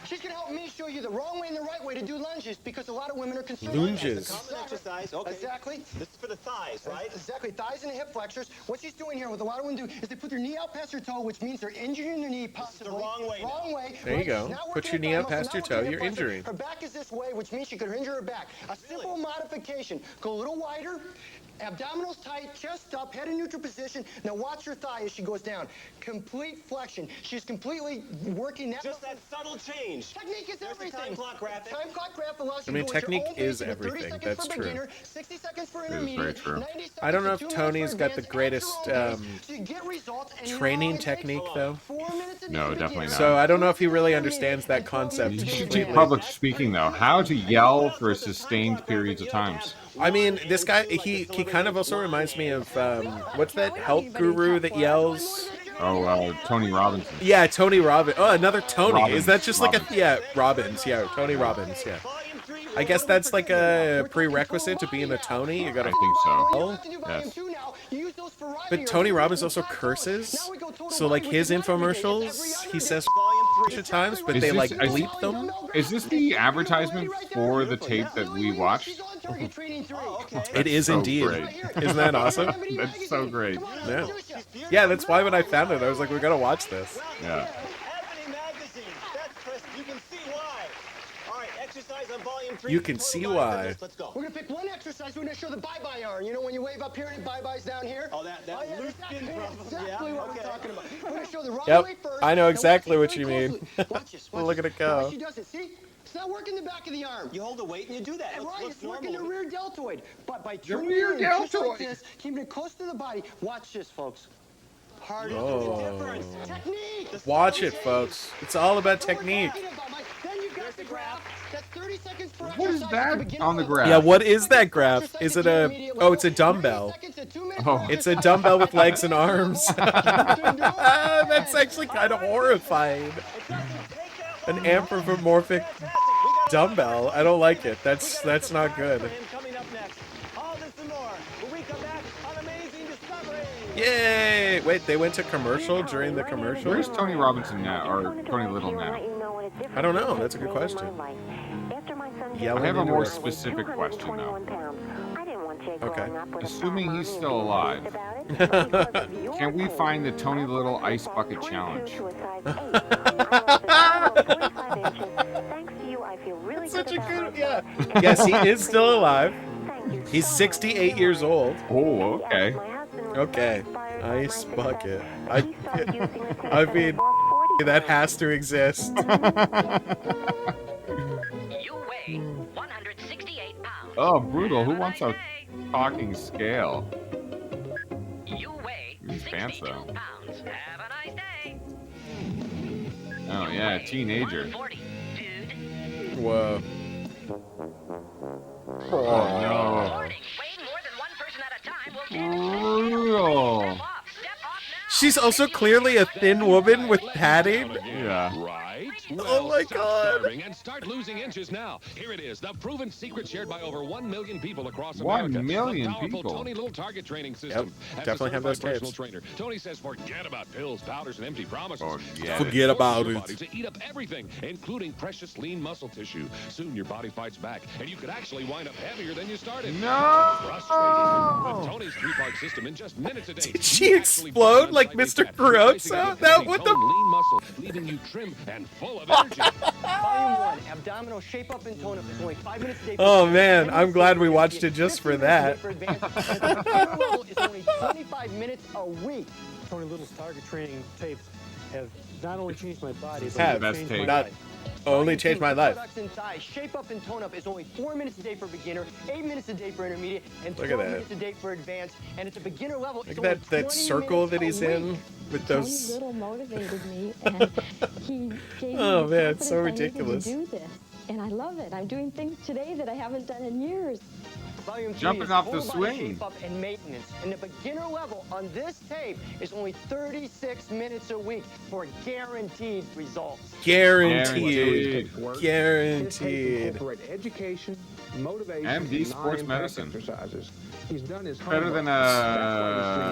Speaker 8: She's going to help me show you the wrong way and the right way to do lunges because a lot of women are concerned.
Speaker 2: Lunges.
Speaker 8: Exactly.
Speaker 3: Exercise, okay.
Speaker 8: Exactly.
Speaker 3: This is for the thighs, right?
Speaker 8: Exactly. Thighs and hip flexors. What she's doing here, what a lot of women do, is they put their knee out past their toe, which means they're injuring their knee possibly.
Speaker 3: wrong way now.
Speaker 8: Wrong way.
Speaker 2: There you
Speaker 8: Right?
Speaker 2: go.
Speaker 8: She's not
Speaker 2: Put
Speaker 8: working
Speaker 2: your
Speaker 8: her
Speaker 2: knee
Speaker 8: thigh
Speaker 2: out
Speaker 8: muscle,
Speaker 2: past your
Speaker 8: not
Speaker 2: toe,
Speaker 8: working her
Speaker 2: you're
Speaker 8: hip flexor.
Speaker 2: injuring.
Speaker 8: Her back is this way, which means she could injure her back. A simple modification. Go a little wider. Abdominals tight, chest up, head in neutral position. Now watch her thigh as she goes down. Complete flexion. She's completely working that.
Speaker 3: Just that subtle change.
Speaker 8: Technique is
Speaker 3: There's the
Speaker 8: everything.
Speaker 3: time clock graphic.
Speaker 8: Time clock graph allows you
Speaker 2: I mean,
Speaker 8: to go at your
Speaker 2: technique
Speaker 8: own pace
Speaker 2: is
Speaker 8: with 30
Speaker 2: everything.
Speaker 8: seconds
Speaker 2: That's
Speaker 8: for
Speaker 2: true.
Speaker 8: beginner, 60 seconds for
Speaker 4: It is very
Speaker 8: intermediate,
Speaker 4: true.
Speaker 8: 90 seconds
Speaker 2: I don't
Speaker 8: to
Speaker 2: know
Speaker 8: 2
Speaker 2: if
Speaker 8: minutes
Speaker 2: Tony's
Speaker 8: for
Speaker 2: got the
Speaker 8: advanced,
Speaker 2: greatest
Speaker 8: at your own pace. So you get results and you know how
Speaker 2: training
Speaker 8: long it takes?
Speaker 2: technique though.
Speaker 8: 4 minutes a day
Speaker 4: No,
Speaker 8: for
Speaker 4: definitely
Speaker 8: beginners.
Speaker 4: not.
Speaker 2: So I don't know if he really understands that concept
Speaker 4: You should
Speaker 2: completely.
Speaker 4: do public speaking though. How to yell for sustained periods of times.
Speaker 2: I mean, this guy, he kind of also reminds me of, what's that health guru that yells?
Speaker 4: Oh, Tony Robinson.
Speaker 2: Yeah, Tony Robbins. Oh, another Tony.
Speaker 4: Robbins.
Speaker 2: Is that just like a, yeah, Robbins. Yeah, Tony Robbins, yeah. I guess that's like a prerequisite to being a Tony. You
Speaker 4: I
Speaker 2: gotta
Speaker 4: think so.
Speaker 2: Oh,
Speaker 4: Yes.
Speaker 2: but Tony Robbins also curses. So like his infomercials, he says a bunch of times, but
Speaker 4: Is
Speaker 2: they
Speaker 4: this-
Speaker 2: like
Speaker 4: is-
Speaker 2: bleep them.
Speaker 4: Is this the advertisement for the tape that we watched?
Speaker 2: It is
Speaker 4: so
Speaker 2: indeed.
Speaker 4: great.
Speaker 2: Isn't that awesome?
Speaker 4: That's so great.
Speaker 2: Yeah. Yeah, that's why when I found it, I was like, we gotta watch this.
Speaker 4: Yeah.
Speaker 3: Ebony magazine. That's press. You can see why. All right, exercise on volume 3.
Speaker 2: You can see why.
Speaker 3: Let's go.
Speaker 8: We're gonna pick one exercise. We're gonna show the bye-bye arm. You know when you wave up here and bye-bye's down here?
Speaker 3: Oh, that
Speaker 8: yeah,
Speaker 3: loose skin problem.
Speaker 8: exactly
Speaker 3: Yeah,
Speaker 8: what
Speaker 3: okay.
Speaker 8: I'm talking about. We're gonna show the wrong
Speaker 2: Yep,
Speaker 8: way first.
Speaker 2: I know
Speaker 8: Now
Speaker 2: exactly
Speaker 8: watch
Speaker 2: what you
Speaker 8: very
Speaker 2: mean.
Speaker 8: closely. Watch this.
Speaker 2: Look at it
Speaker 8: Now
Speaker 2: go.
Speaker 8: watch she does it. See? It's not working the back of the arm.
Speaker 3: You hold the weight and you do that.
Speaker 8: Right,
Speaker 3: Looks
Speaker 8: it's working the
Speaker 3: normal.
Speaker 8: rear deltoid. But by
Speaker 4: The
Speaker 8: turning
Speaker 4: rear
Speaker 8: it in just like
Speaker 4: deltoid.
Speaker 8: this, keeping it close to the body, watch this, folks. Harder.
Speaker 2: Oh.
Speaker 8: Difference. Technique.
Speaker 2: Watch it, folks. It's all about technique.
Speaker 8: Then you've got the graph. That's 30 seconds per
Speaker 4: What is that on the graph?
Speaker 2: Yeah, what is that graph? Is it a... Oh, it's a dumbbell.
Speaker 4: Oh.
Speaker 2: It's a dumbbell with legs and arms. That's actually kind of horrifying. An anthropomorphic dumbbell. I don't like it. That's not good.
Speaker 3: Coming up next. All this and more when we come back on Amazing Discovery.
Speaker 2: Yay! Wait, they went to commercial during the commercial?
Speaker 4: Where's Tony Robinson now, or Tony Little now?
Speaker 2: I don't know. That's a good question.
Speaker 4: I have a more specific question, though.
Speaker 2: Okay.
Speaker 4: Assuming he's still alive, can we find the Tony Little Ice Bucket Challenge?
Speaker 2: That's such a good... Yeah. Yes, he is still alive. He's 68 years old.
Speaker 4: Oh, okay.
Speaker 2: Okay. Ice bucket. I mean, that has to exist.
Speaker 1: You weigh 168 pounds.
Speaker 4: Oh, brutal. Who wants a talking scale?
Speaker 1: You weigh
Speaker 4: These pants,
Speaker 1: 62
Speaker 4: though.
Speaker 1: pounds. Have a nice day.
Speaker 4: Oh, yeah, teenager.
Speaker 1: 140, dude.
Speaker 2: Whoa.
Speaker 4: Oh, no.
Speaker 1: Warning, weighing more than one person at a time will damage this scale.
Speaker 4: Brutal.
Speaker 1: Step off now.
Speaker 2: She's also clearly a thin woman with padding.
Speaker 4: Yeah.
Speaker 7: Right?
Speaker 2: Oh my
Speaker 7: Stop
Speaker 2: God.
Speaker 7: starving and start losing inches now. Here it is, the proven secret shared by over 1 million people across
Speaker 4: 1
Speaker 7: America.
Speaker 4: million
Speaker 7: the powerful
Speaker 4: people.
Speaker 7: Tony Little target training system. As
Speaker 2: definitely
Speaker 7: a
Speaker 2: have those
Speaker 7: certified personal
Speaker 2: tapes.
Speaker 7: trainer, Tony says forget about pills, powders, and empty promises.
Speaker 2: Forget about
Speaker 7: Force your
Speaker 2: it.
Speaker 7: body to eat up everything, including precious lean muscle tissue. Soon your body fights back, and you could actually wind up heavier than you started.
Speaker 4: No!
Speaker 7: Frustrating. With Tony's three-part system in just minutes a day.
Speaker 2: Did she explode like Mr. Carozza? That what the...
Speaker 7: lean muscle, leaving you trim and full of energy.
Speaker 8: Volume 1, abdominal shape up and tone up is only 5 minutes a day.
Speaker 2: Oh man, I'm glad we watched it just for that.
Speaker 8: It's only 25 minutes a week.
Speaker 11: Tony Little's target training tapes have not only changed my body, but
Speaker 2: Have.
Speaker 11: they've changed my
Speaker 2: Not
Speaker 11: life.
Speaker 2: only changed my life.
Speaker 8: Buttocks and thighs, shape up and tone up is only 4 minutes a day for beginner, 8 minutes a day for intermediate, and
Speaker 2: Look
Speaker 8: 12
Speaker 2: at that.
Speaker 8: minutes a day for advanced. And at the beginner level, it's
Speaker 2: Look at that circle that he's in with
Speaker 9: Tony
Speaker 2: those...
Speaker 9: Little motivated me, and he gave me
Speaker 2: Oh,
Speaker 9: the
Speaker 2: man, it's so
Speaker 9: confidence I needed
Speaker 2: ridiculous.
Speaker 9: to do this, and I love it. I'm doing things today that I haven't done in years.
Speaker 8: Volume 3
Speaker 4: Jumping
Speaker 8: is
Speaker 4: off the
Speaker 8: total body
Speaker 4: swing.
Speaker 8: shape up and maintenance. And the beginner level on this tape is only 36 minutes a week for guaranteed results.
Speaker 2: Guaranteed. Guaranteed.
Speaker 14: Incorporate education, motivation,
Speaker 4: MD Sports
Speaker 14: non-impact
Speaker 4: Medicine.
Speaker 14: exercises. He's done his
Speaker 4: Better than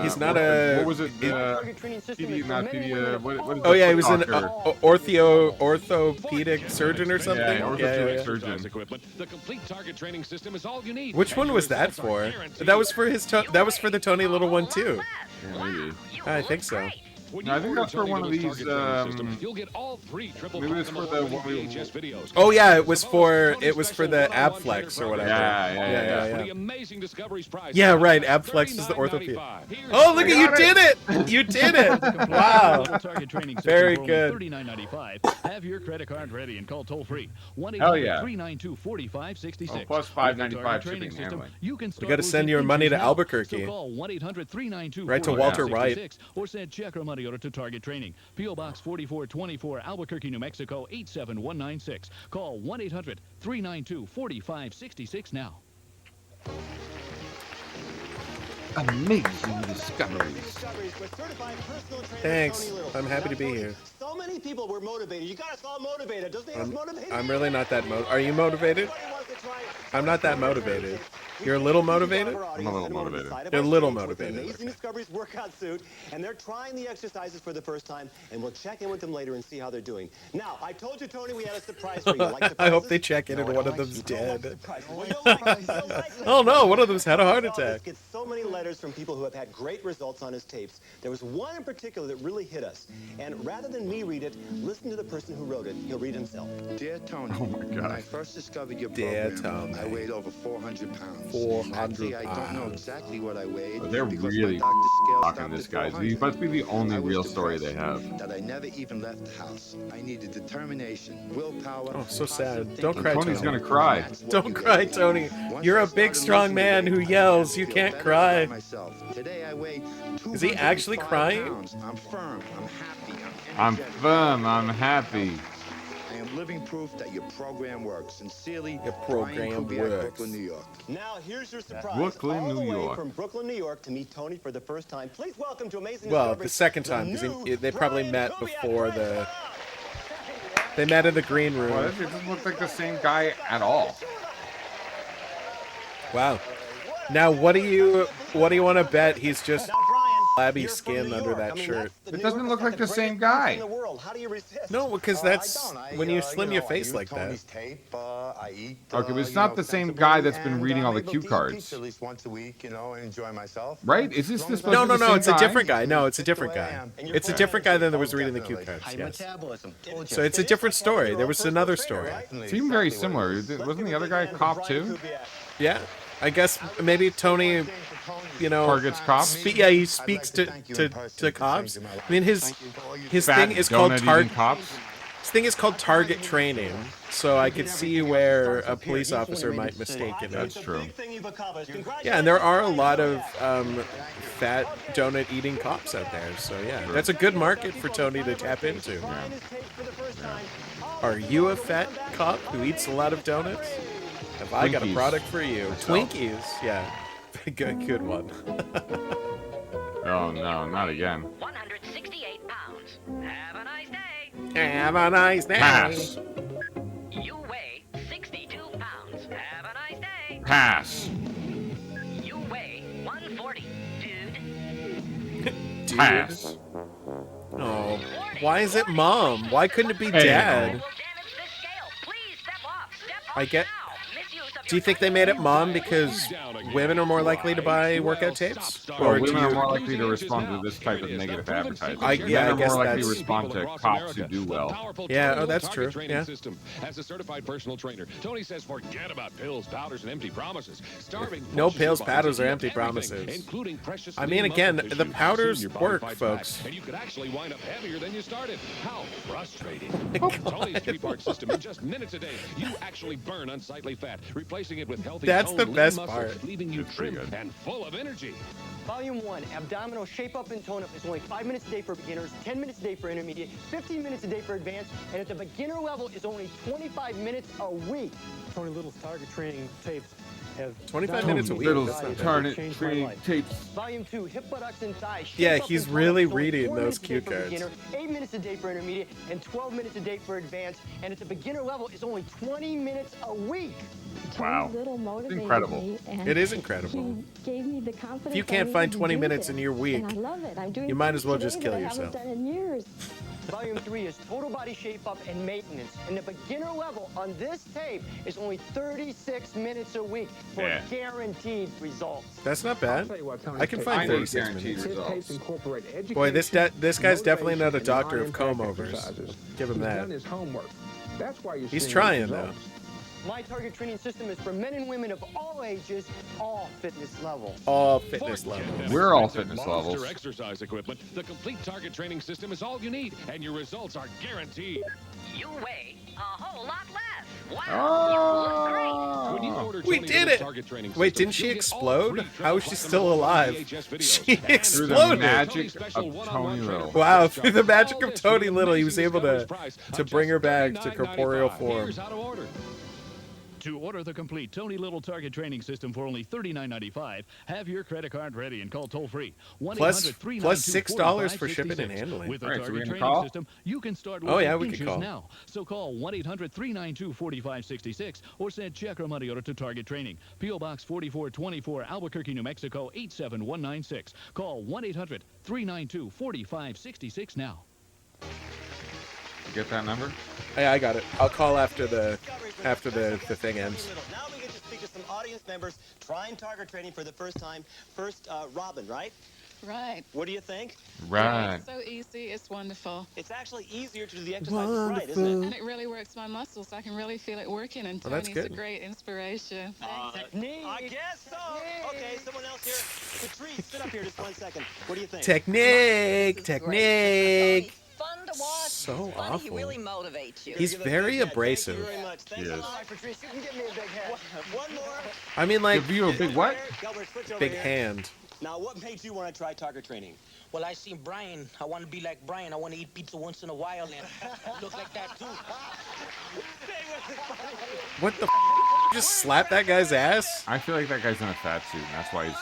Speaker 2: He's not a...
Speaker 4: What was it? PD, not PD, what is
Speaker 2: Oh
Speaker 4: the
Speaker 2: yeah, he was an
Speaker 4: doctor?
Speaker 2: orthopedic surgeon or something.
Speaker 4: Yeah, orthopedic surgeon.
Speaker 7: Exercise equipment. The complete target training system is all you need.
Speaker 2: Which one was that for? That was for his. That was for the Tony Little one too.
Speaker 4: Yeah, maybe.
Speaker 2: I think so.
Speaker 4: No, I think that's for one of these.
Speaker 7: You'll get all 3 triple
Speaker 4: Maybe it's for the one we.
Speaker 7: VHS videos.
Speaker 2: Oh yeah, it was for the ab flex or whatever.
Speaker 4: Yeah.
Speaker 7: For the amazing Discoveries prize.
Speaker 2: Yeah, right. Ab flex is the orthopedic. Oh, look at you did it! You did it! Wow. Very good.
Speaker 15: $39.95. Have your credit card ready and call toll free.
Speaker 4: Hell yeah.
Speaker 15: 1-800-392-4566.
Speaker 4: Oh, plus $5.95 shipping and handling.
Speaker 15: You can
Speaker 2: We got to send your money to Albuquerque.
Speaker 15: So call 1-800-392-4566
Speaker 2: Right to Walter White.
Speaker 15: or send check or money order to Target Training. P.O. Box 4424, Albuquerque, New Mexico 87196. Call 1-800-392-4566 now.
Speaker 4: Amazing discoveries.
Speaker 2: Thanks. I'm happy to be here.
Speaker 3: So many people were motivated. You got us all motivated. Doesn't he motivated?
Speaker 2: I'm really not that Are you motivated? I'm not that motivated. You're a little motivated?
Speaker 4: I'm a little motivated.
Speaker 2: You're a little motivated.
Speaker 3: Amazing Discoveries workout suit, and they're trying the exercises for the first time, and we'll check in with them later and see how they're doing. Now, I told you, Tony, we had a surprise for you. Like
Speaker 2: I hope they check in and one of them's dead. Oh no, one of them's had a heart attack.
Speaker 3: Get so many letters from people who have had great results on his tapes. There was one in particular that really hit us. And rather than me read it, listen to the person who wrote it. He'll read himself.
Speaker 16: Dear Tony,
Speaker 4: oh my God.
Speaker 16: when I first discovered your
Speaker 2: Dear
Speaker 16: program,
Speaker 2: Tony.
Speaker 16: I weighed over 400 pounds.
Speaker 2: 400
Speaker 16: Actually, I
Speaker 2: pounds.
Speaker 16: don't know exactly what I weighed.
Speaker 4: They're really talking this guy. He must be the only real story they have.
Speaker 16: That I never even left the house. I needed determination, willpower.
Speaker 2: Oh, so sad. Don't cry,
Speaker 4: Tony's
Speaker 2: Tony.
Speaker 4: gonna cry.
Speaker 2: Don't cry, Tony. You're a big, strong man who yells. You can't cry.
Speaker 16: Today I weigh
Speaker 2: Is he actually crying?
Speaker 16: I'm firm. I'm happy.
Speaker 4: I'm firm. I'm happy.
Speaker 16: I am living proof that your program works. Sincerely,
Speaker 2: your program works.
Speaker 16: Brooklyn, New York.
Speaker 3: Now here's your surprise.
Speaker 4: Brooklyn,
Speaker 3: all the
Speaker 4: New
Speaker 3: way
Speaker 4: York.
Speaker 3: From Brooklyn, New York, to meet Tony for the first time. Please welcome to Amazing
Speaker 2: Well,
Speaker 3: Discovery,
Speaker 2: the second time, because they probably met before the... They met in the green room.
Speaker 4: Well, it doesn't look like the same guy at all.
Speaker 2: Wow. Now, what do you want to bet he's just flabby skin under that shirt?
Speaker 4: It doesn't look like the same guy.
Speaker 2: No, because that's when you slim your face like that.
Speaker 4: Okay, but it's not the same guy that's been reading all the cue cards.
Speaker 16: At least once a week, and enjoy myself.
Speaker 4: Right? Is this supposed to be
Speaker 2: No,
Speaker 4: the same
Speaker 2: it's a
Speaker 4: guy?
Speaker 2: different guy. No, it's a different guy. It's a different guy than that was reading the cue cards. Yes. So it's a different story. There was another story.
Speaker 4: Seemed very similar. Wasn't the other guy a cop too?
Speaker 2: Yeah. I guess maybe Tony,
Speaker 4: targets cops.
Speaker 2: He speaks to cops. I mean, his thing is called
Speaker 4: cops.
Speaker 2: His thing is called target training. So I could see where a police officer might mistake it.
Speaker 4: That's true.
Speaker 2: Yeah, and there are a lot of fat donut eating cops out there. So yeah, that's a good market for Tony to tap into.
Speaker 4: Yeah.
Speaker 2: Are you a fat cop who eats a lot of donuts? Have I got a product for you? Twinkies, yeah. Good one.
Speaker 4: Oh no, not again.
Speaker 1: 168 pounds. Have a nice day.
Speaker 2: Have a nice day.
Speaker 4: Pass.
Speaker 1: You weigh 62 pounds. Have a nice day.
Speaker 4: Pass.
Speaker 1: You weigh 140, dude.
Speaker 4: Pass.
Speaker 2: Oh, why is it mom? Why couldn't it be dad? I get. Do you think they made it mom because women are more likely to buy workout tapes?
Speaker 4: Or women are more likely to respond to this type of negative advertising. Men are more likely to respond to cops who do well.
Speaker 2: Yeah, oh, that's true. Yeah.
Speaker 7: As a certified personal trainer, Tony says forget about pills, powders, and empty promises.
Speaker 2: No pills, powders, or empty promises. I mean, again, the powders work, folks.
Speaker 7: And you could actually wind up heavier than you started. How frustrating. Tony's three-part system in just minutes a day. You actually burn unsightly fat, replacing it with healthy
Speaker 2: That's the
Speaker 7: lean
Speaker 2: best
Speaker 7: muscle,
Speaker 2: part.
Speaker 7: leaving you trim and full of energy.
Speaker 8: Volume 1, abdominal shape up and tone up is only 5 minutes a day for beginners, 10 minutes a day for intermediate, 15 minutes a day for advanced, and at the beginner level is only 25 minutes a week.
Speaker 11: Tony Little's target training tapes have
Speaker 2: 25 minutes a week.
Speaker 4: Little's target training tapes.
Speaker 8: Volume 2, hip, buttocks, and thighs.
Speaker 2: Yeah, he's really reading those cue cards.
Speaker 8: Beginner, 8 minutes a day for intermediate, and 12 minutes a day for advanced, and at the beginner level is only 20 minutes a week.
Speaker 4: Wow.
Speaker 9: It's
Speaker 4: incredible.
Speaker 2: It is incredible.
Speaker 9: Gave me the confidence.
Speaker 2: If you can't find 20 minutes in your week,
Speaker 9: I love it. I'm doing
Speaker 2: you might as well
Speaker 9: things
Speaker 2: just
Speaker 9: today
Speaker 2: kill
Speaker 9: that I
Speaker 2: yourself.
Speaker 9: haven't done in years.
Speaker 8: Volume 3 is total body shape up and maintenance. And the beginner level on this tape is only 36 minutes a week for guaranteed results.
Speaker 2: That's not bad. I can find 36 minutes.
Speaker 14: Results. Incorporate
Speaker 2: Boy, this guy's definitely not a doctor of comb-overs. Give him
Speaker 14: He's
Speaker 2: that.
Speaker 14: done his homework. That's why you're
Speaker 2: He's
Speaker 14: seeing
Speaker 2: trying,
Speaker 14: the
Speaker 2: though.
Speaker 14: results.
Speaker 8: My target training system is for men and women of all ages, all fitness levels.
Speaker 2: All fitness levels.
Speaker 4: We're all fitness
Speaker 7: Monster
Speaker 4: levels.
Speaker 7: exercise equipment. The complete target training system is all you need, and your results are guaranteed.
Speaker 1: You weigh a whole lot less. Wow,
Speaker 7: When you order
Speaker 2: We
Speaker 7: Tony
Speaker 2: did
Speaker 7: Little's
Speaker 2: it!
Speaker 7: target training
Speaker 2: Wait,
Speaker 7: system,
Speaker 2: didn't she
Speaker 7: you'll get
Speaker 2: explode?
Speaker 7: all 3
Speaker 2: How is she still alive?
Speaker 7: VHS videos
Speaker 2: She
Speaker 7: and
Speaker 4: Through the
Speaker 2: exploded.
Speaker 4: magic of Tony Little.
Speaker 2: Wow, through the magic of Tony Little, he was able to bring her back to corporeal form.
Speaker 7: Here's how to order.
Speaker 15: To order the complete Tony Little target training system for only $39.95, have your credit card ready and call toll-free.
Speaker 2: Plus $6 for shipping and handling.
Speaker 15: With the
Speaker 4: All right, so we're
Speaker 15: target
Speaker 4: gonna
Speaker 15: training
Speaker 4: call?
Speaker 15: system, you can start
Speaker 2: Oh, yeah,
Speaker 15: losing
Speaker 2: we can
Speaker 15: inches
Speaker 2: call.
Speaker 15: now. So call 1-800-392-4566 or send check or money order to Target Training. P.O. Box 4424, Albuquerque, New Mexico 87196. Call 1-800-392-4566 now.
Speaker 4: You get that number?
Speaker 2: Yeah, I got it. I'll call after the thing ends.
Speaker 3: Now we get to speak to some audience members trying target training for the first time. First, Robin, right?
Speaker 17: Right.
Speaker 3: What do you think?
Speaker 4: Right.
Speaker 17: It's so easy. It's wonderful.
Speaker 3: It's actually easier to do the exercises right, isn't it?
Speaker 17: And it really works my muscles. I can really feel it working. And
Speaker 2: Well, that's
Speaker 17: Tony's a
Speaker 2: good.
Speaker 17: great inspiration.
Speaker 3: Technique. I guess so. Okay, someone else here. Patrice, sit up here just 1 second. What do you think?
Speaker 2: Technique.
Speaker 1: Fun to watch.
Speaker 2: So
Speaker 1: Funny,
Speaker 2: awful.
Speaker 1: He really motivates you.
Speaker 2: He's very abrasive.
Speaker 3: Thank you very much. Thanks a lot, Patrice. You can give me a big hand. One more.
Speaker 2: I mean, like,
Speaker 4: Give you a big what?
Speaker 3: Gilbert, switch over
Speaker 2: big
Speaker 3: here.
Speaker 2: hand.
Speaker 3: Now, what made you want to try target training?
Speaker 18: Well, I seen Brian. I want to be like Brian. I want to eat pizza once in a while and look like that too.
Speaker 2: What the Just slap that guy's ass?
Speaker 4: I feel like that guy's in a fat suit, and that's why he's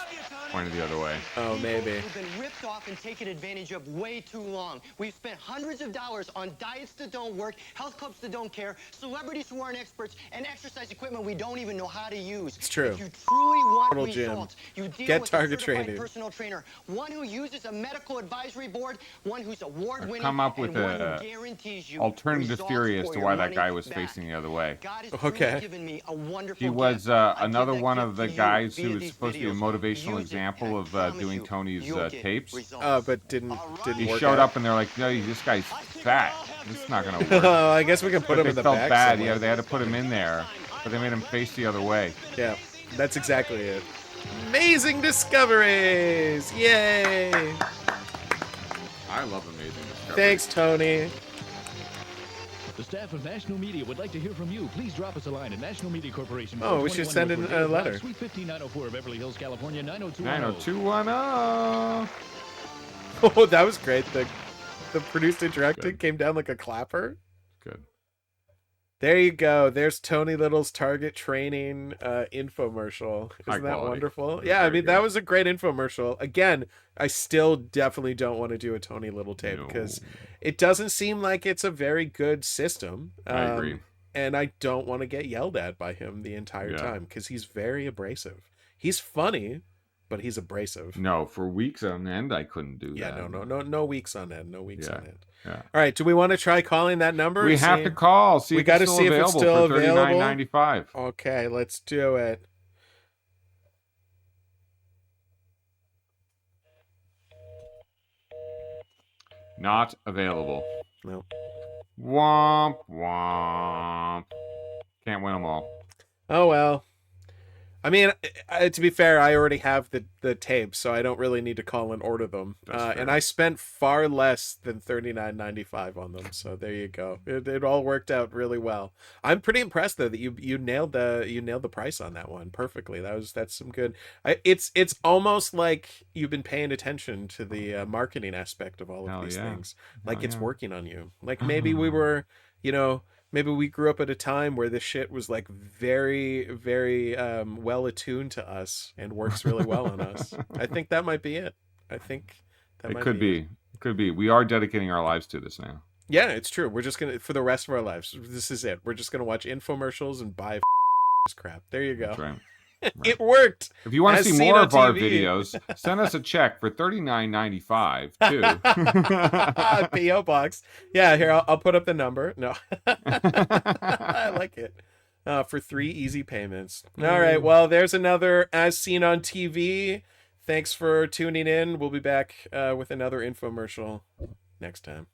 Speaker 4: pointed the other way.
Speaker 2: Oh, maybe.
Speaker 8: We've been ripped off and taken advantage of way too long. We've spent hundreds of dollars on diets that don't work, health clubs that don't care, celebrities who aren't experts, and exercise equipment we don't even know how to use.
Speaker 2: It's true.
Speaker 8: If you truly want
Speaker 2: Total gym.
Speaker 8: results, you deal
Speaker 2: Get
Speaker 8: with
Speaker 2: target
Speaker 8: a certified
Speaker 2: training.
Speaker 8: personal trainer, one who uses a medical advisory board, one who's award-winning,
Speaker 4: Come up with
Speaker 8: and one
Speaker 4: a
Speaker 8: who guarantees you
Speaker 4: alternative
Speaker 8: results
Speaker 4: theory as
Speaker 8: for
Speaker 4: to
Speaker 8: your
Speaker 4: why that
Speaker 8: money
Speaker 4: guy was
Speaker 8: back.
Speaker 4: facing the other way.
Speaker 8: God has
Speaker 2: Okay.
Speaker 8: truly given me a wonderful
Speaker 4: He was
Speaker 8: gift. I give
Speaker 4: another
Speaker 8: that
Speaker 4: one
Speaker 8: gift
Speaker 4: of the
Speaker 8: to you
Speaker 4: guys
Speaker 8: via
Speaker 4: who was
Speaker 8: these
Speaker 4: supposed to be a
Speaker 8: videos.
Speaker 4: motivational
Speaker 8: Use it,
Speaker 4: example
Speaker 8: and I
Speaker 4: of
Speaker 8: promise
Speaker 4: doing
Speaker 8: you,
Speaker 4: Tony's
Speaker 8: you'll get
Speaker 4: tapes.
Speaker 8: results.
Speaker 2: But didn't
Speaker 4: He
Speaker 2: work
Speaker 4: showed
Speaker 2: out.
Speaker 4: up and they're like, no, this guy's fat. This is not going to work.
Speaker 2: Oh, I guess we can put
Speaker 4: But
Speaker 2: him
Speaker 4: they
Speaker 2: in the
Speaker 4: felt
Speaker 2: back
Speaker 4: bad.
Speaker 2: somewhere.
Speaker 4: Yeah, they had to put him in there, but they made him face the other way.
Speaker 2: Yeah, that's exactly it. Amazing discoveries! Yay!
Speaker 4: I love amazing discoveries.
Speaker 2: Thanks, Tony.
Speaker 15: The staff of National Media would like to hear from you. Please drop us a line at National Media Corporation.
Speaker 2: Oh, we should send in a letter.
Speaker 15: Suite 15904, Beverly Hills, California, 90210.
Speaker 4: 90210.
Speaker 2: Oh, that was great. The produced and directed came down like a clapper.
Speaker 4: Good.
Speaker 2: There you go. There's Tony Little's target training infomercial.
Speaker 4: High
Speaker 2: Isn't that
Speaker 4: quality.
Speaker 2: wonderful?
Speaker 4: It was
Speaker 2: Yeah, I
Speaker 4: very
Speaker 2: mean, that
Speaker 4: good.
Speaker 2: was a great infomercial. Again, I still definitely don't want to do a Tony Little tape because it doesn't seem like it's a very good system.
Speaker 4: I agree.
Speaker 2: And I don't want to get yelled at by him the entire time because he's very abrasive. He's funny, but he's abrasive.
Speaker 4: No, for weeks on end, I couldn't do
Speaker 2: Yeah,
Speaker 4: that.
Speaker 2: no weeks on end. No weeks on end.
Speaker 4: Yeah.
Speaker 2: All right, do we want to try calling that number?
Speaker 4: We have to call. See
Speaker 2: we
Speaker 4: if
Speaker 2: got to
Speaker 4: it's
Speaker 2: see
Speaker 4: still
Speaker 2: if it's
Speaker 4: available
Speaker 2: still
Speaker 4: for
Speaker 2: available.
Speaker 4: $39.95.
Speaker 2: Okay, let's do it.
Speaker 4: Not available.
Speaker 2: No.
Speaker 4: Womp womp. Can't win them all.
Speaker 2: Oh well. I mean, to be fair, I already have the tapes, so I don't really need to call and order them. And I spent far less than $39.95 on them, so there you go. It all worked out really well. I'm pretty impressed though that you nailed the price on that one perfectly. That's some good. It's almost like you've been paying attention to the marketing aspect of all of these things. Like it's working on you. Like maybe we were, maybe we grew up at a time where this shit was like very, very well attuned to us and works really well on us. I think that might be it. I think that might
Speaker 4: could
Speaker 2: be.
Speaker 4: It could be. We are dedicating our lives to this now.
Speaker 2: Yeah, it's true. We're just gonna for the rest of our lives. This is it. We're just gonna watch infomercials and buy crap. There you go.
Speaker 4: That's right.
Speaker 2: It worked.
Speaker 4: If you want to
Speaker 2: As
Speaker 4: see
Speaker 2: seen
Speaker 4: more
Speaker 2: on
Speaker 4: of our
Speaker 2: TV.
Speaker 4: videos, send us a check for $39.95 too.
Speaker 2: P.O. Box. Yeah, here I'll put up the number. No, I like it. For 3 easy payments. All right. Well, there's another As Seen on TV. Thanks for tuning in. We'll be back with another infomercial next time.